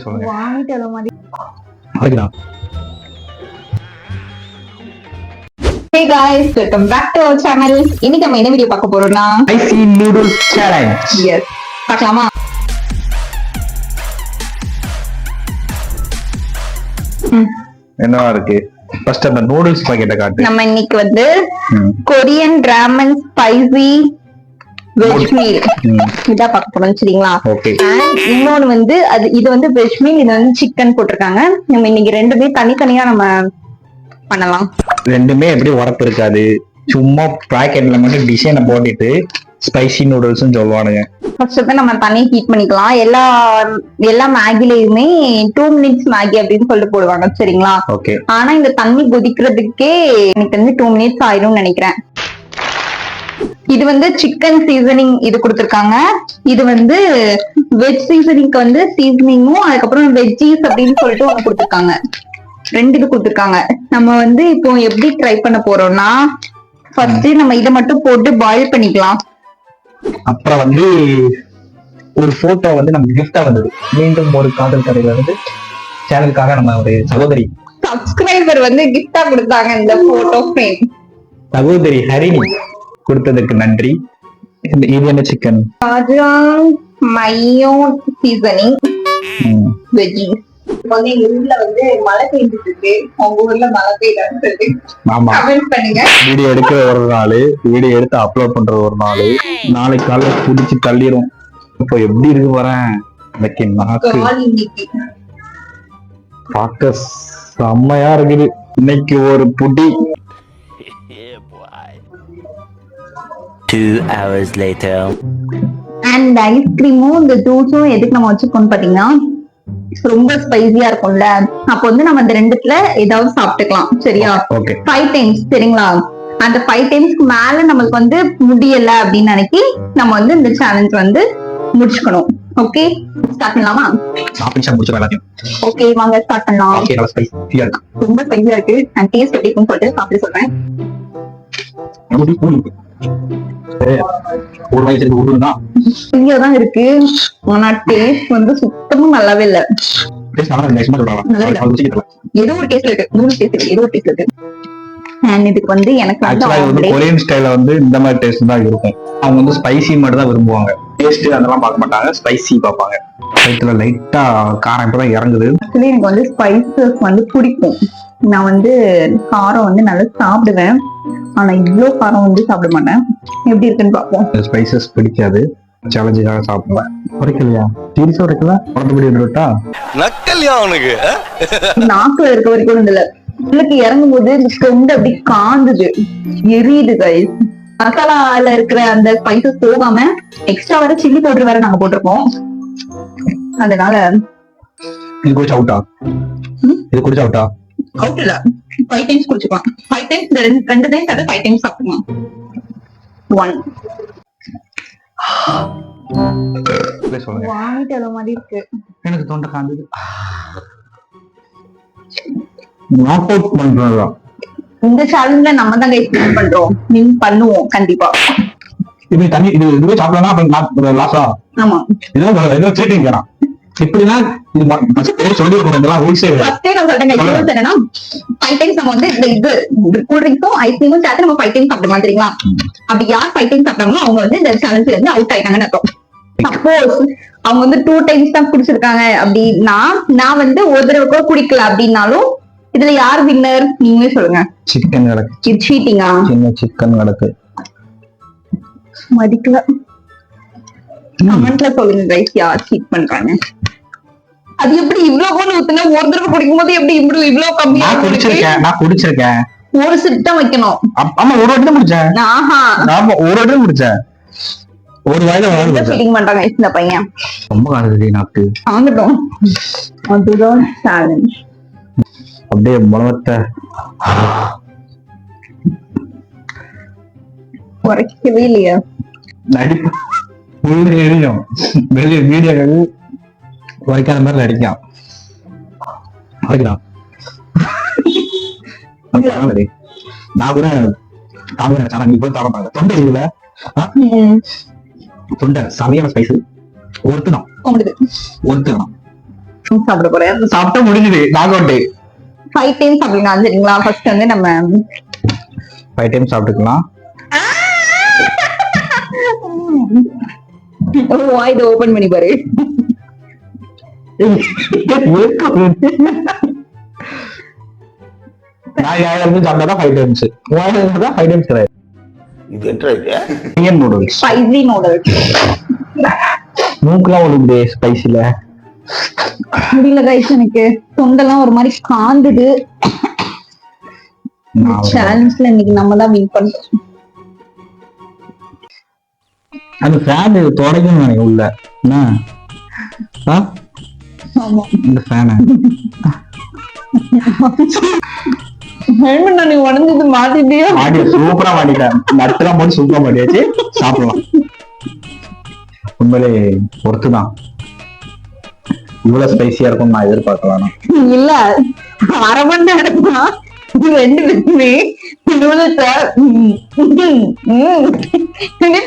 சொல்லுங்க. வாங்கிட்டு வர மாதிரி. Hey guys, welcome back to our channel. இன்னைக்கு நம்ம என்ன வீடியோ பார்க்க போறோம்னா spicy noodles challenge. Yes. பார்க்கலாமா? என்னவா இருக்கு? ஃபர்ஸ்ட் அந்த நூடுல்ஸ் பாக்கெட்ட காட்டு. நம்ம இன்னைக்கு வந்து Korean Raman spicy veg meal இதா பார்க்க போறோம் சரிங்களா? ஓகே. இன்னொன்னு வந்து இது வந்து வெஜ் மீல், இது வந்து சிக்கன் போட்டிருக்காங்க. நம்ம இன்னைக்கு ரெண்டுமே தனித்தனியா நம்ம பண்ணலாம். ரெண்டுமே எப்படி உரப்பு இருக்காது, சும்மா பாக்கெட்ல மட்டும் டிசைனை போட்டுட்டு ஸ்பைசி நூடுல்ஸ் சொல்லுவானுங்க. ஃபர்ஸ்ட் நம்ம தண்ணி ஹீட் பண்ணிக்கலாம். எல்லா மேகிலயுமே 2 minutes மேகி அப்படின்னு சொல்லிட்டு போடுவாங்க சரிங்களா? ஓகே. ஆனா இந்த தண்ணி கொதிக்கிறதுக்கே எனக்கு வந்து 2 minutes ஆயிடும் நினைக்கிறேன். இது வந்து சிக்கன் சீசனிங் இது கொடுத்திருக்காங்க. இது வந்து வெஜ் சீசனிங்க்கு வந்து சீசனிங்கும் அதுக்கப்புறம் வெஜ்ஜீஸ் அப்படின்னு சொல்லிட்டு ஒண்ணு கொடுத்திருக்காங்க. 2 இது கொடுத்திருக்காங்க. நம்ம வந்து இப்போ எப்படி ட்ரை பண்ண போறோம்னா ஃபர்ஸ்ட் நம்ம இதை மட்டும் போட்டு பாயில் பண்ணிக்கலாம். அப்புறம் வந்து ஒரு போட்டோ வந்து நமக்கு கிஃப்டா வந்தது. மீண்டும் ஒரு காதல் கதையில வந்து சேனலுக்காக நம்ம ஒரு சகோதரி சப்ஸ்கிரைபர் வந்து கிஃப்டா கொடுத்தாங்க இந்த போட்டோ ஃப்ரேம். சகோதரி ஹரிணி கொடுத்ததுக்கு நன்றி. இது என்ன சிக்கன் மயோ சீசனிங் வெஜ்ஜீஸ். வந்து எங்க ஊர்ல வந்து மழை பெய்ஞ்சிட்டு இருக்கு. உங்க ஊர்ல மழை பெய்யுது. ஆமா. கமெண்ட் பண்ணுங்க. வீடியோ எடுக்கிற ஒரு நாள், வீடியோ எடுத்து அப்லோட் பண்றது ஒரு நாள், நாளைக்கு காலையில புடிச்சு தள்ளிரும். இப்போ எப்படி இருக்கு வரேன் இன்னைக்கு நாக்கு பார்க்க செம்மையா இருக்குது. இன்னைக்கு ஒரு புடி. 2 hours later. அண்ட் ஐஸ்கிரீமும் இந்த ஜூஸும் எதுக்கு நம்ம வச்சுக்கோன்னு பாத்தீங்கன்னா ரொம்ப ஸ்பைசியா இருக்கும்ல. அப்ப வந்து நம்ம இந்த ரெண்டுத்துல ஏதாவது சாப்பிட்டுக்கலாம் சரியா? 5 times சரிங்களா? அந்த 5 timesக்கு மேல நம்மளுக்கு வந்து முடியல அப்படின்னு நினைக்கி நம்ம வந்து இந்த சேலஞ்ச் வந்து முடிச்சுக்கணும். ஓகே, ஸ்டார்ட் பண்ணலாமா? ஓகே வாங்க ஸ்டார்ட் பண்ணலாம். ரொம்ப ஸ்பைசியா இருக்கு. அண்ட் டேஸ்ட் எப்படி இருக்குன்னு சொல்லிட்டு சாப்பிட்டு சொல்றேன். தான் இருக்கு ஆனா டேஸ்ட் வந்து சுத்தமா நல்லாவே இல்ல. ஏதோ ஒரு டேஸ்ட் இருக்கு, ஏதோ ஒரு டேஸ்ட் இருக்கு. இதுக்கு வந்து எனக்கு வந்து கொரியன் ஸ்டைல்ல வந்து இந்த மாதிரி டேஸ்ட் தான் இருக்கும். அவங்க வந்து ஸ்பைசி மட்டும் தான் விரும்புவாங்க. டேஸ்ட் அதெல்லாம் பார்க்க மாட்டாங்க, ஸ்பைசி பார்ப்பாங்க. லைட்ல லைட்டா காரம் இப்பதான் இறங்குது. ஆக்சுவலி எனக்கு வந்து ஸ்பைசஸ் வந்து பிடிக்கும். நான் வந்து காரம் வந்து நல்லா சாப்பிடுவேன். ஆனா இவ்ளோ காரம் வந்து சாப்பிட மாட்டேன். எப்படி இருக்குன்னு பாப்போம். ஸ்பைசஸ் பிடிக்காது, சேலஞ்சுக்காக சாப்பிடுவேன். உரைக்கலையா? சீரியஸா உரைக்கல? உடம்புடி வந்துட்டா நக்கல்யா அவனுக்கு நாக்குல இருக்க வரைக்கும் இல்ல, உள்ளுக்கு இறங்கும் போது இந்த தொண்டை அப்படி காந்துது, எரியுது கைஸ். மசாலால இருக்கிற அந்த ஸ்பைசஸ் போகாம எக்ஸ்ட்ரா வர சில்லி பவுடர் வேற நாங்க போட்டிருக்கோம். அதனால இது குடிச்சா அவுட்டா? இது குடிச்சா அவுட்டா? அவுட் இல்ல, 5 times குடிச்சுக்கலாம். 5 times 2 times அது 5 times சாப்பிடலாம். 1 சொல்லுங்க. வாங்கிட்டு வர மாதிரி இருக்கு. எனக்கு தொண்டை காந்துது. நாக் அவுட் பண்றதா இந்த சேலஞ்ச்ல நம்ம தான் கைஸ் வின் பண்றோம். வின் பண்ணுவோம் கண்டிப்பா. இது தண்ணி இதுவே சாப்பிடலாம். அப்ப லாஸா? ஆமா, ஏதோ சீட்டிங்கறான். இப்படினா இது சொல்லி கொடுங்கலாம். ரூல்ஸே ஃபர்ஸ்டே நான் சொல்றேன் கைஸ். என்னன்னா 5 times நம்ம வந்து இந்த கூல் ட்ரிங்க்ஸும் ஐஸ்கிரீமும் சேர்த்து நம்ம 5 times சாப்பிடுவோம் தெரியுங்களா? அப்படி யார் 5 times சாப்பிடுறாங்களோ அவங்க வந்து இந்த சேலஞ்ச்ல இருந்து அவுட் ஆயிட்டாங்கன்னு அர்த்தம். சப்போஸ் அவங்க வந்து 2 times தான் குடிச்சிருக்காங்க அப்படின்னா, நான் வந்து ஒரு தடவை கூட குடிக்கல அப்படின்னாலும் இதுல யார் வின்னர் நீங்களே சொல்லுங்க. சிக்கன் நடக்கு. இது சீட்டிங்கா? சின்ன சிக்கன் நடக்கு. மதிக்கல. கமெண்ட்ல சொல்லுங்க கைஸ் யார் சீட் பண்றாங்க. அது எப்படி இவ்வளவு கூட ஊத்துனா ஒரு தடவை குடிக்கும் போது எப்படி இவ்வளவு கம்மியா? நான் குடிச்சிருக்கேன். ஒரு சிப் தான் வைக்கணும். ஆமா, ஒரு வாட்டி தான் குடிச்சேன். ஆஹா, ஆமா ஒரு வாட்டி தான் குடிச்சேன். ஒரு வாயில வாங்க சீட்டிங் பண்றாங்க இந்த பையன். ரொம்ப காணுது நாக்கு. வாங்கட்டும். அதுதான் சேலஞ்ச். அப்படியே முளவத்தை குறைக்கவே இல்லையா? நடிப்பு எரியும். வெளியே வீடியோக்கள் குறைக்காத மாதிரி நடிக்கான். நான் கூட நீ போய் தர மாட்டேன். தொண்டை இல்ல, தொண்டை சமையான ஸ்பைஸ் ஒருத்தனும் கொண்டுது ஒருத்தரும் சாப்பிட போறேன். சாப்பிட்டா முடிஞ்சுது. Knock out. 5 டைம்ஸ் சாப்பிடலாம் சரிங்களா? ஃபர்ஸ்ட் வந்து நம்ம 5 டைம் சாப்பிட்டுக்கலாம். வாய் ஓபன் பண்ணி பாரு. நான் யாரும் சாப்பிட்டா 5 டைம்ஸ். 5 டைம்ஸ் கிடையாது. இது என்ன இந்தியன் நூடுல்ஸ். Spicy noodles. மூக்குலாம் ஒரு ஸ்பைசில முடியல கைஸ், எனக்கு தொண்டெல்லாம் ஒரு மாதிரி காந்துது. சேலஞ்ச்ல இன்னைக்கு நம்ம தான் வின் பண்றோம். அந்த ஃபேன் தொடக்கணும் நினைக்க உள்ள என்ன? ஆமா இந்த ஃபேன் ஹெல்மெட் நீ உடஞ்சது மாட்டிட்டியா? மாட்டி சூப்பரா மாட்டிட்டேன். நட்டுலாம் போட்டு சூப்பரா மாட்டியாச்சு. சாப்பிடலாம். உண்மையிலே பொறுத்துதான். இவ்வளவு ஸ்பைசியா இருக்கும் நான் எதிர்பார்க்கலாம். இல்ல 1/2 மணி நேரமா 2 பேருமே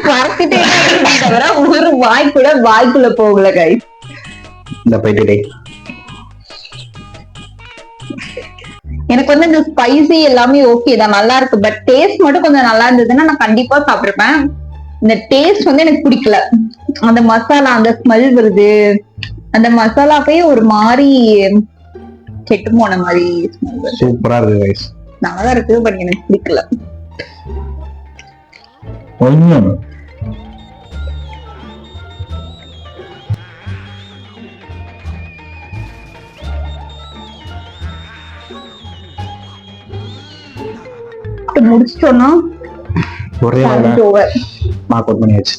பறக்கிட்டே தவிர ஒரு வாய்க்குள்ள போகல கை. இந்த போயிட்டு எனக்கு வந்து இந்த ஸ்பைசி எல்லாமே ஓகே தான், நல்லா இருக்கு. பட் டேஸ்ட் மட்டும் கொஞ்சம் நல்லா இருந்ததுன்னா நான் கண்டிப்பா சாப்பிட்டிருப்பேன். இந்த டேஸ்ட் வந்து எனக்கு பிடிக்கல. அந்த மசாலா, அந்த ஸ்மெல் வருது. அந்த மசாலாவே ஒரு மாதிரி கெட்டு போன மாதிரி ஸ்மெல். சூப்பரா இருக்கு கைஸ். நல்லா இருக்கு பட் எனக்கு பிடிக்கல. ஒண்ணும் முடிச்சிட்டோம்னா ஒரே மார்க் அவுட் பண்ணியாச்சு.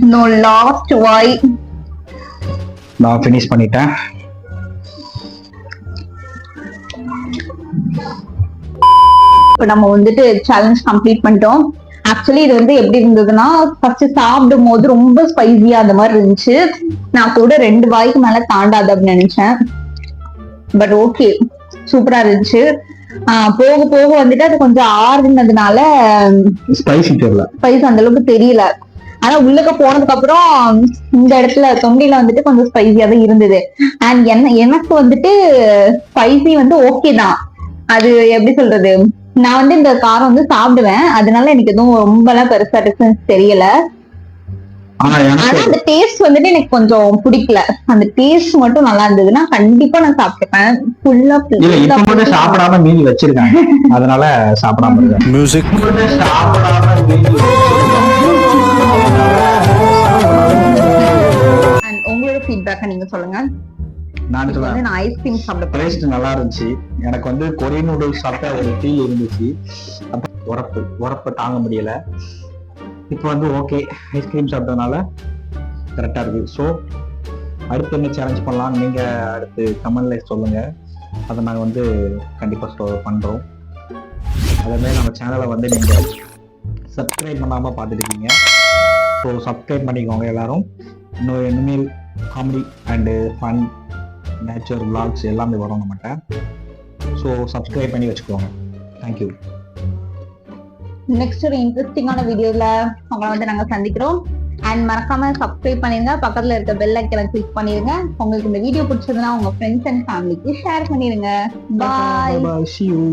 இன்னும் லாஸ்ட் வாய் நான் ஃபினிஷ் பண்ணிட்டேன். இப்ப நம்ம வந்துட்டு சேலஞ்ச் கம்ப்ளீட் பண்ணிட்டோம். ஆக்சுவலி இது வந்து எப்படி இருந்ததுன்னா, ஃபர்ஸ்ட் சாப்பிடும் போது ரொம்ப ஸ்பைசியா அந்த மாதிரி இருந்துச்சு. நான் கூட 2 வாய்க்கு மேல தாண்டாது அப்படின்னு நினைச்சேன். பட் ஓகே, சூப்பரா இருந்துச்சு. போக போக வந்துட்டு அது கொஞ்சம் ஆறுனதுனால ஸ்பைசி தெரியல, ஸ்பைஸ் அந்த அளவுக்கு தெரியல. ஆனா உள்ளுக்க போனதுக்கு அப்புறம் இந்த இடத்துல தொண்டையில வந்துட்டு கொஞ்சம் ஸ்பைசியா தான் இருந்தது. அண்ட் எனக்கு வந்துட்டு ஸ்பைசி வந்து ஓகே தான். அது எப்படி சொல்றது, நான் வந்து இந்த காரம் வந்து சாப்பிடுவேன். அதனால எனக்கு எதுவும் ரொம்ப எல்லாம் பெருசா டிஃபரன்ஸ் தெரியல. ஆனா அந்த டேஸ்ட் வந்துட்டு எனக்கு கொஞ்சம் பிடிக்கல. அந்த டேஸ்ட் மட்டும் நல்லா இருந்ததுன்னா கண்டிப்பா நான் சாப்பிட்டுப்பேன். ஃபுல்லா சாப்பிடாம மீதி வச்சிருக்காங்க, அதனால சாப்பிடாம இருக்கேன். மியூசிக் உங்களோட ஃபீட்பேக்க நீங்க சொல்லுங்க. நான் ஐஸ்கிரீம் சாப்பிட டேஸ்ட் நல்லா இருந்துச்சு. எனக்கு வந்து கொரியன் நூடுல்ஸ் சாப்பிட்ட ஒரு ஃபீல் இருந்துச்சு. உரப்பு தாங்க முடியல. இப்போ வந்து ஓகே, ஐஸ்கிரீம் சாப்பிட்டதுனால கரெக்டா இருக்கு. ஸோ அடுத்து என்ன சேலஞ்ச் பண்ணலாம் நீங்க அடுத்து கமெண்ட்ல சொல்லுங்க. அதை நாங்கள் வந்து கண்டிப்பா பண்றோம். அதேமாதிரி நம்ம சேனலை வந்து நீங்க சப்ஸ்கிரைப் பண்ணாம பார்த்துட்டு இருக்கீங்க. ஸோ சப்ஸ்கிரைப் பண்ணிக்கோங்க எல்லாரும். இனிமேல் comedy and fun natural vlogs எல்லாமே வரும் நம்மகிட்ட. ஸோ சப்ஸ்கிரைப் பண்ணி வச்சுக்கோங்க. தேங்க்யூ. நெக்ஸ்ட் ஒரு இன்ட்ரெஸ்டிங்கான வீடியோல உங்களை வந்து நாங்க சந்திக்கிறோம். அண்ட் மறக்காம சப்ஸ்கிரைப் பண்ணிருங்க. பக்கத்துல இருக்க பெல் ஐக்கனை கிளிக் பண்ணிருங்க. உங்களுக்கு இந்த வீடியோ பிடிச்சதுன்னா உங்க ஃப்ரெண்ட்ஸ் அண்ட் ஃபேமிலிக்கு ஷேர் பண்ணிருங்க. பாய். See you.